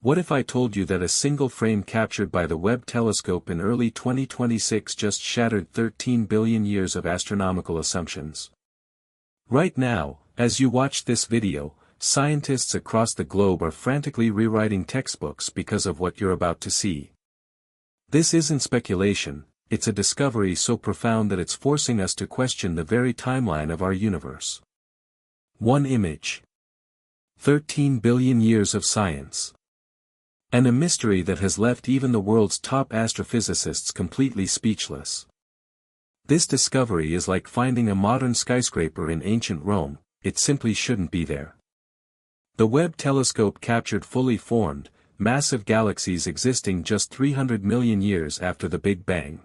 What if I told you that a single frame captured by the Webb telescope in early 2026 just shattered 13 billion years of astronomical assumptions? Right now, as you watch this video, scientists across the globe are frantically rewriting textbooks because of what you're about to see. This isn't speculation, it's a discovery so profound that it's forcing us to question the very timeline of our universe. One image. 13 billion years of science. And a mystery that has left even the world's top astrophysicists completely speechless. This discovery is like finding a modern skyscraper in ancient Rome, it simply shouldn't be there. The Webb telescope captured fully formed, massive galaxies existing just 300 million years after the Big Bang.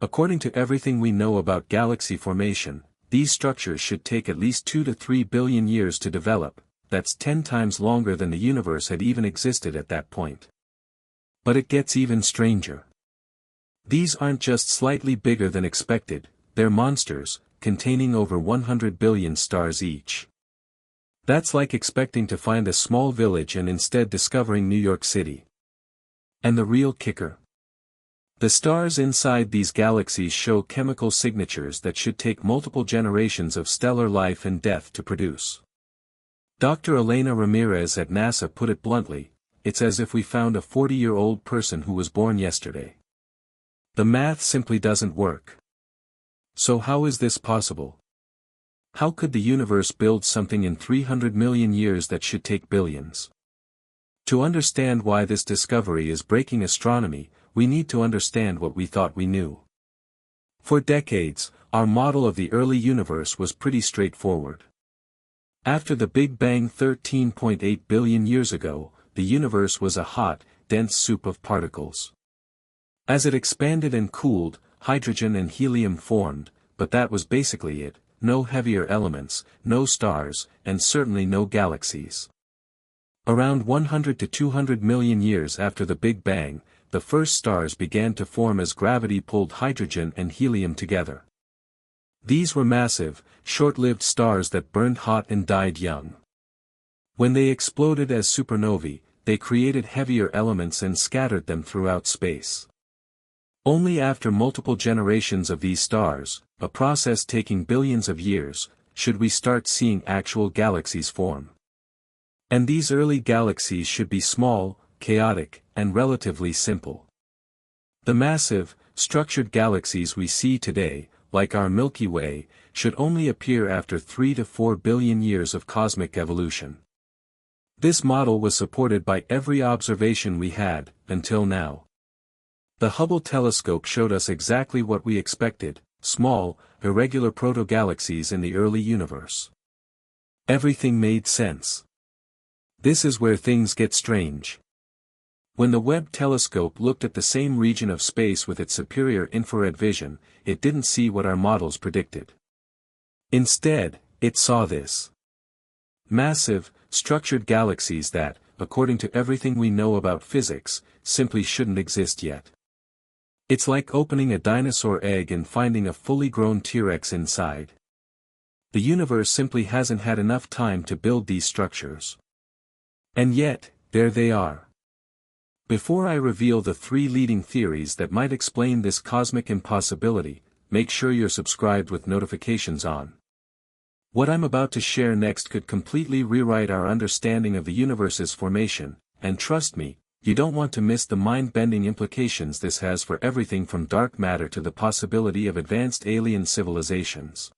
According to everything we know about galaxy formation, these structures should take at least 2 to 3 billion years to develop. That's 10 times longer than the universe had even existed at that point. But it gets even stranger. These aren't just slightly bigger than expected, they're monsters, containing over 100 billion stars each. That's like expecting to find a small village and instead discovering New York City. And the real kicker? The stars inside these galaxies show chemical signatures that should take multiple generations of stellar life and death to produce. Dr. Elena Ramirez at NASA put it bluntly, it's as if we found a 40-year-old person who was born yesterday. The math simply doesn't work. So how is this possible? How could the universe build something in 300 million years that should take billions? To understand why this discovery is breaking astronomy, we need to understand what we thought we knew. For decades, our model of the early universe was pretty straightforward. After the Big Bang 13.8 billion years ago, the universe was a hot, dense soup of particles. As it expanded and cooled, hydrogen and helium formed, but that was basically it, no heavier elements, no stars, and certainly no galaxies. Around 100 to 200 million years after the Big Bang, the first stars began to form as gravity pulled hydrogen and helium together. These were massive, short-lived stars that burned hot and died young. When they exploded as supernovae, they created heavier elements and scattered them throughout space. Only after multiple generations of these stars, a process taking billions of years, should we start seeing actual galaxies form. And these early galaxies should be small, chaotic, and relatively simple. The massive, structured galaxies we see today, like our Milky Way, should only appear after 3 to 4 billion years of cosmic evolution. This model was supported by every observation we had, until now. The Hubble telescope showed us exactly what we expected, small, irregular protogalaxies in the early universe. Everything made sense. This is where things get strange. When the Webb telescope looked at the same region of space with its superior infrared vision, it didn't see what our models predicted. Instead, it saw this. Massive, structured galaxies that, according to everything we know about physics, simply shouldn't exist yet. It's like opening a dinosaur egg and finding a fully grown T-Rex inside. The universe simply hasn't had enough time to build these structures. And yet, there they are. Before I reveal the 3 leading theories that might explain this cosmic impossibility, make sure you're subscribed with notifications on. What I'm about to share next could completely rewrite our understanding of the universe's formation, and trust me, you don't want to miss the mind-bending implications this has for everything from dark matter to the possibility of advanced alien civilizations.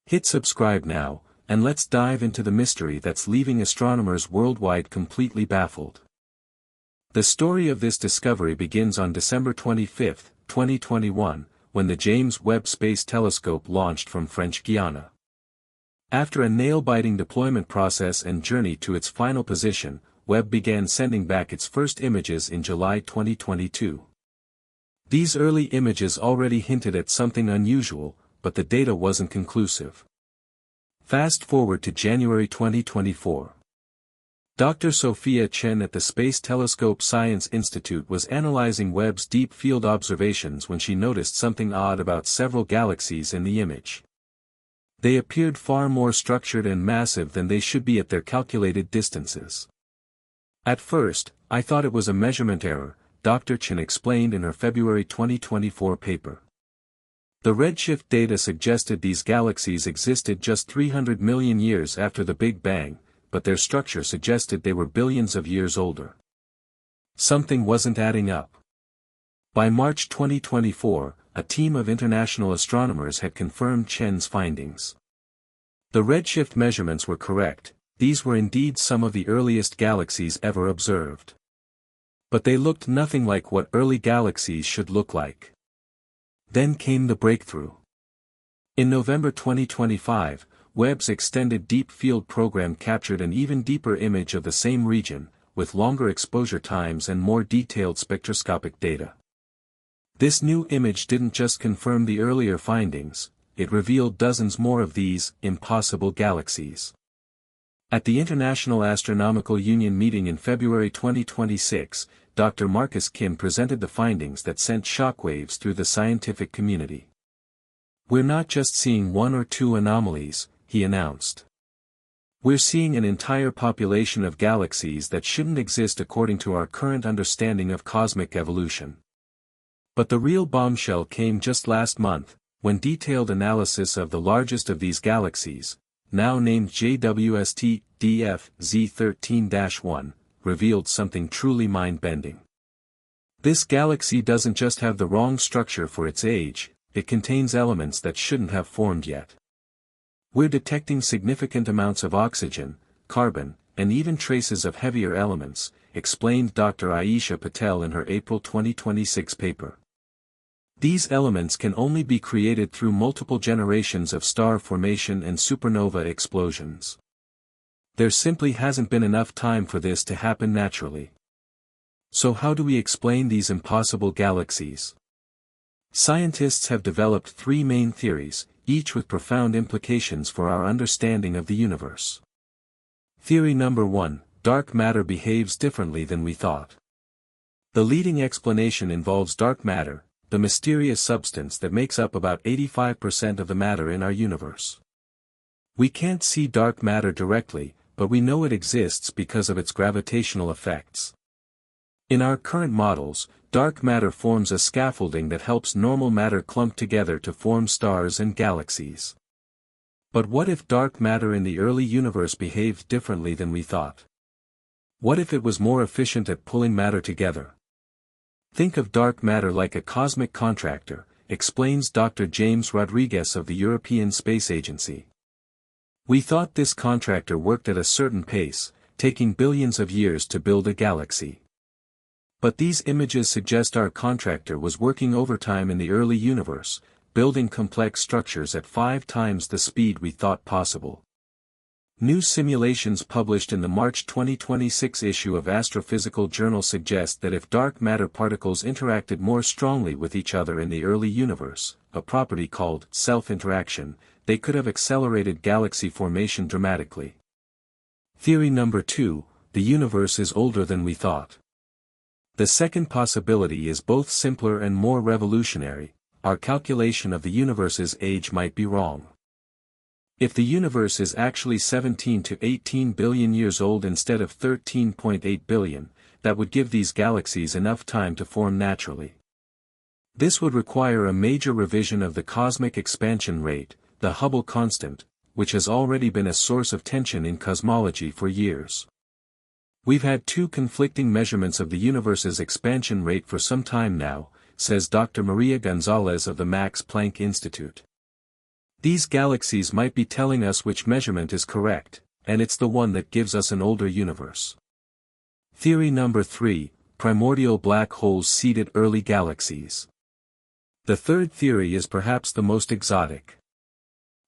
Hit subscribe now, and let's dive into the mystery that's leaving astronomers worldwide completely baffled. The story of this discovery begins on December 25, 2021, when the James Webb Space Telescope launched from French Guiana. After a nail-biting deployment process and journey to its final position, Webb began sending back its first images in July 2022. These early images already hinted at something unusual, but the data wasn't conclusive. Fast forward to January 2024. Dr. Sophia Chen at the Space Telescope Science Institute was analyzing Webb's deep field observations when she noticed something odd about several galaxies in the image. They appeared far more structured and massive than they should be at their calculated distances. At first, I thought it was a measurement error, Dr. Chen explained in her February 2024 paper. The redshift data suggested these galaxies existed just 300 million years after the Big Bang, but their structure suggested they were billions of years older. Something wasn't adding up. By March 2024, a team of international astronomers had confirmed Chen's findings. The redshift measurements were correct, these were indeed some of the earliest galaxies ever observed. But they looked nothing like what early galaxies should look like. Then came the breakthrough. In November 2025, Webb's Extended Deep Field program captured an even deeper image of the same region, with longer exposure times and more detailed spectroscopic data. This new image didn't just confirm the earlier findings, it revealed dozens more of these impossible galaxies. At the International Astronomical Union meeting in February 2026, Dr. Marcus Kim presented the findings that sent shockwaves through the scientific community. "We're not just seeing one or two anomalies," he announced. "We're seeing an entire population of galaxies that shouldn't exist according to our current understanding of cosmic evolution." But the real bombshell came just last month, when detailed analysis of the largest of these galaxies, now named JWST DF-Z13-1, revealed something truly mind-bending. This galaxy doesn't just have the wrong structure for its age, it contains elements that shouldn't have formed yet. "We're detecting significant amounts of oxygen, carbon, and even traces of heavier elements," explained Dr. Ayesha Patel in her April 2026 paper. "These elements can only be created through multiple generations of star formation and supernova explosions. There simply hasn't been enough time for this to happen naturally." So how do we explain these impossible galaxies? Scientists have developed three main theories, each with profound implications for our understanding of the universe. Theory number 1, dark matter behaves differently than we thought. The leading explanation involves dark matter, the mysterious substance that makes up about 85% of the matter in our universe. We can't see dark matter directly, but we know it exists because of its gravitational effects. In our current models, dark matter forms a scaffolding that helps normal matter clump together to form stars and galaxies. But what if dark matter in the early universe behaved differently than we thought? What if it was more efficient at pulling matter together? Think of dark matter like a cosmic contractor, explains Dr. James Rodriguez of the European Space Agency. "We thought this contractor worked at a certain pace, taking billions of years to build a galaxy. But these images suggest our contractor was working overtime in the early universe, building complex structures at 5 times the speed we thought possible." New simulations published in the March 2026 issue of Astrophysical Journal suggest that if dark matter particles interacted more strongly with each other in the early universe, a property called self-interaction, they could have accelerated galaxy formation dramatically. Theory number 2, the universe is older than we thought. The second possibility is both simpler and more revolutionary. Our calculation of the universe's age might be wrong. If the universe is actually 17 to 18 billion years old instead of 13.8 billion, that would give these galaxies enough time to form naturally. This would require a major revision of the cosmic expansion rate, the Hubble constant, which has already been a source of tension in cosmology for years. "We've had two conflicting measurements of the universe's expansion rate for some time now," says Dr. Maria Gonzalez of the Max Planck Institute. "These galaxies might be telling us which measurement is correct, and it's the one that gives us an older universe." Theory number 3, primordial black holes seeded early galaxies. The third theory is perhaps the most exotic.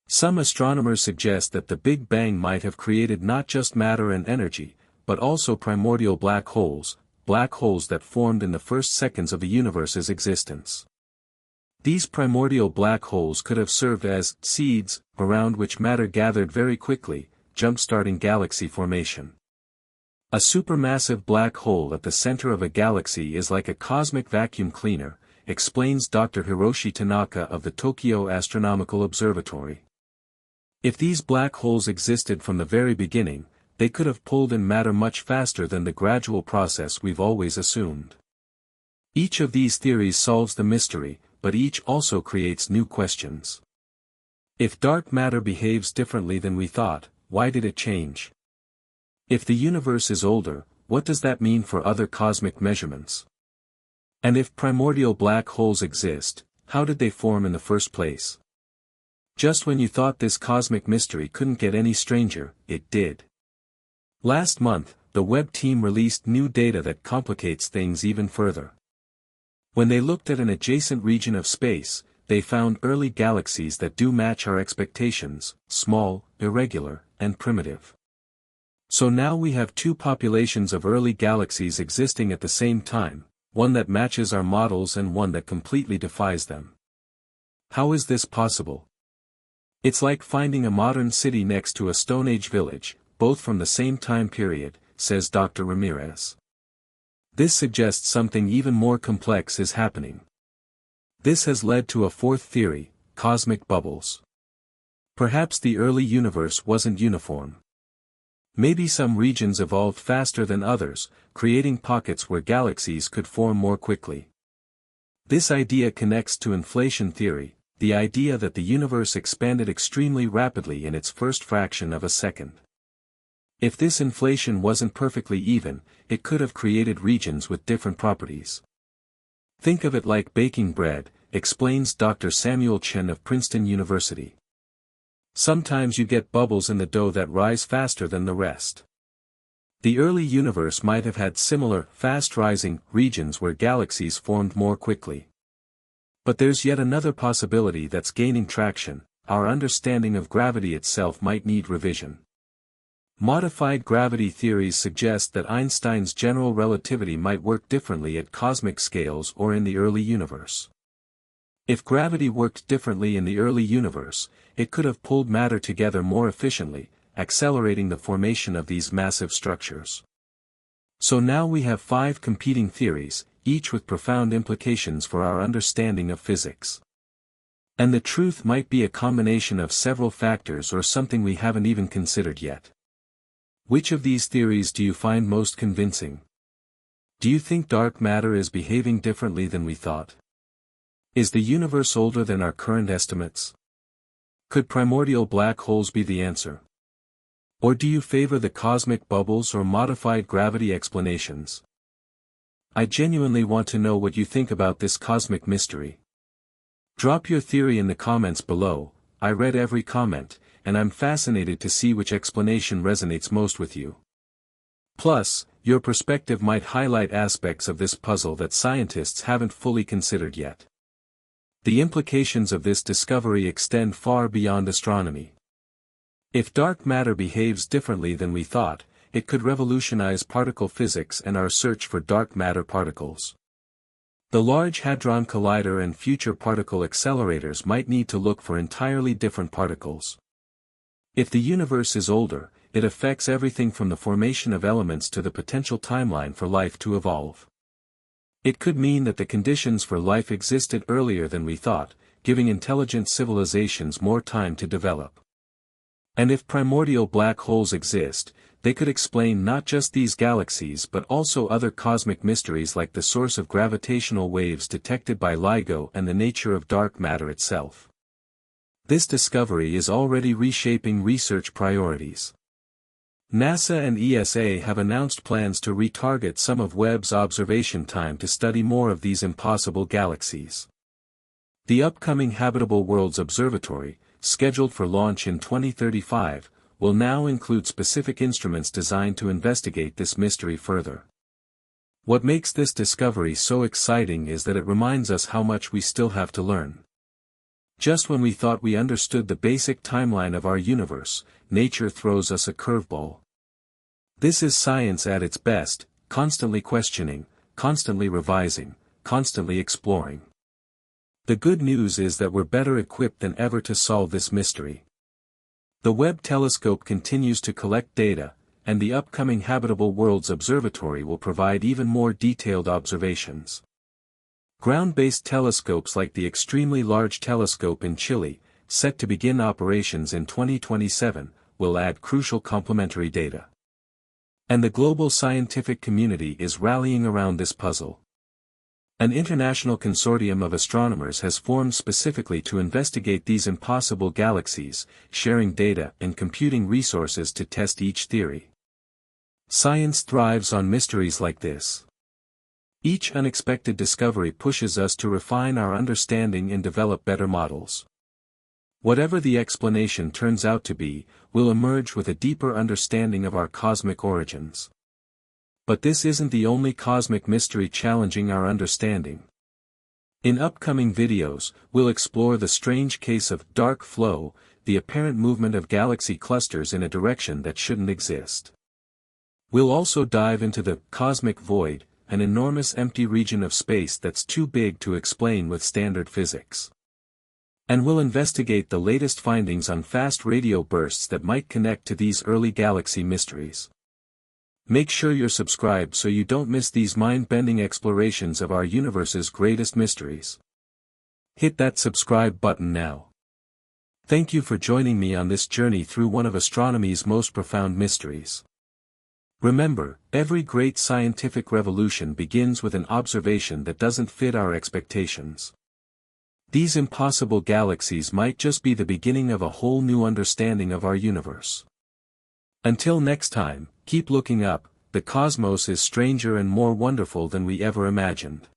Some astronomers suggest that the Big Bang might have created not just matter and energy, but also primordial black holes that formed in the first seconds of the universe's existence. These primordial black holes could have served as seeds, around which matter gathered very quickly, jump-starting galaxy formation. A supermassive black hole at the center of a galaxy is like a cosmic vacuum cleaner, explains Dr. Hiroshi Tanaka of the Tokyo Astronomical Observatory. If these black holes existed from the very beginning, they could have pulled in matter much faster than the gradual process we've always assumed. Each of these theories solves the mystery, but each also creates new questions. If dark matter behaves differently than we thought, why did it change? If the universe is older, what does that mean for other cosmic measurements? And if primordial black holes exist, how did they form in the first place? Just when you thought this cosmic mystery couldn't get any stranger, it did. Last month, the Webb team released new data that complicates things even further. When they looked at an adjacent region of space, they found early galaxies that do match our expectations: small, irregular, and primitive. So now we have two populations of early galaxies existing at the same time, one that matches our models and one that completely defies them. How is this possible? It's like finding a modern city next to a Stone Age village, both from the same time period, says Dr. Ramirez. This suggests something even more complex is happening. This has led to a fourth theory: cosmic bubbles. Perhaps the early universe wasn't uniform. Maybe some regions evolved faster than others, creating pockets where galaxies could form more quickly. This idea connects to inflation theory, the idea that the universe expanded extremely rapidly in its first fraction of a second. If this inflation wasn't perfectly even, it could have created regions with different properties. Think of it like baking bread, explains Dr. Samuel Chen of Princeton University. Sometimes you get bubbles in the dough that rise faster than the rest. The early universe might have had similar, fast-rising, regions where galaxies formed more quickly. But there's yet another possibility that's gaining traction: our understanding of gravity itself might need revision. Modified gravity theories suggest that Einstein's general relativity might work differently at cosmic scales or in the early universe. If gravity worked differently in the early universe, it could have pulled matter together more efficiently, accelerating the formation of these massive structures. So now we have 5 competing theories, each with profound implications for our understanding of physics. And the truth might be a combination of several factors or something we haven't even considered yet. Which of these theories do you find most convincing? Do you think dark matter is behaving differently than we thought? Is the universe older than our current estimates? Could primordial black holes be the answer? Or do you favor the cosmic bubbles or modified gravity explanations? I genuinely want to know what you think about this cosmic mystery. Drop your theory in the comments below. I read every comment, and I'm fascinated to see which explanation resonates most with you. Plus, your perspective might highlight aspects of this puzzle that scientists haven't fully considered yet. The implications of this discovery extend far beyond astronomy. If dark matter behaves differently than we thought, it could revolutionize particle physics and our search for dark matter particles. The Large Hadron Collider and future particle accelerators might need to look for entirely different particles. If the universe is older, it affects everything from the formation of elements to the potential timeline for life to evolve. It could mean that the conditions for life existed earlier than we thought, giving intelligent civilizations more time to develop. And if primordial black holes exist, they could explain not just these galaxies but also other cosmic mysteries like the source of gravitational waves detected by LIGO and the nature of dark matter itself. This discovery is already reshaping research priorities. NASA and ESA have announced plans to retarget some of Webb's observation time to study more of these impossible galaxies. The upcoming Habitable Worlds Observatory, scheduled for launch in 2035, will now include specific instruments designed to investigate this mystery further. What makes this discovery so exciting is that it reminds us how much we still have to learn. Just when we thought we understood the basic timeline of our universe, nature throws us a curveball. This is science at its best, constantly questioning, constantly revising, constantly exploring. The good news is that we're better equipped than ever to solve this mystery. The Webb telescope continues to collect data, and the upcoming Habitable Worlds Observatory will provide even more detailed observations. Ground-based telescopes like the Extremely Large Telescope in Chile, set to begin operations in 2027, will add crucial complementary data. And the global scientific community is rallying around this puzzle. An international consortium of astronomers has formed specifically to investigate these impossible galaxies, sharing data and computing resources to test each theory. Science thrives on mysteries like this. Each unexpected discovery pushes us to refine our understanding and develop better models. Whatever the explanation turns out to be, we'll emerge with a deeper understanding of our cosmic origins. But this isn't the only cosmic mystery challenging our understanding. In upcoming videos, we'll explore the strange case of dark flow, the apparent movement of galaxy clusters in a direction that shouldn't exist. We'll also dive into the cosmic void, an enormous empty region of space that's too big to explain with standard physics. And we'll investigate the latest findings on fast radio bursts that might connect to these early galaxy mysteries. Make sure you're subscribed so you don't miss these mind-bending explorations of our universe's greatest mysteries. Hit that subscribe button now. Thank you for joining me on this journey through one of astronomy's most profound mysteries. Remember, every great scientific revolution begins with an observation that doesn't fit our expectations. These impossible galaxies might just be the beginning of a whole new understanding of our universe. Until next time, keep looking up, the cosmos is stranger and more wonderful than we ever imagined.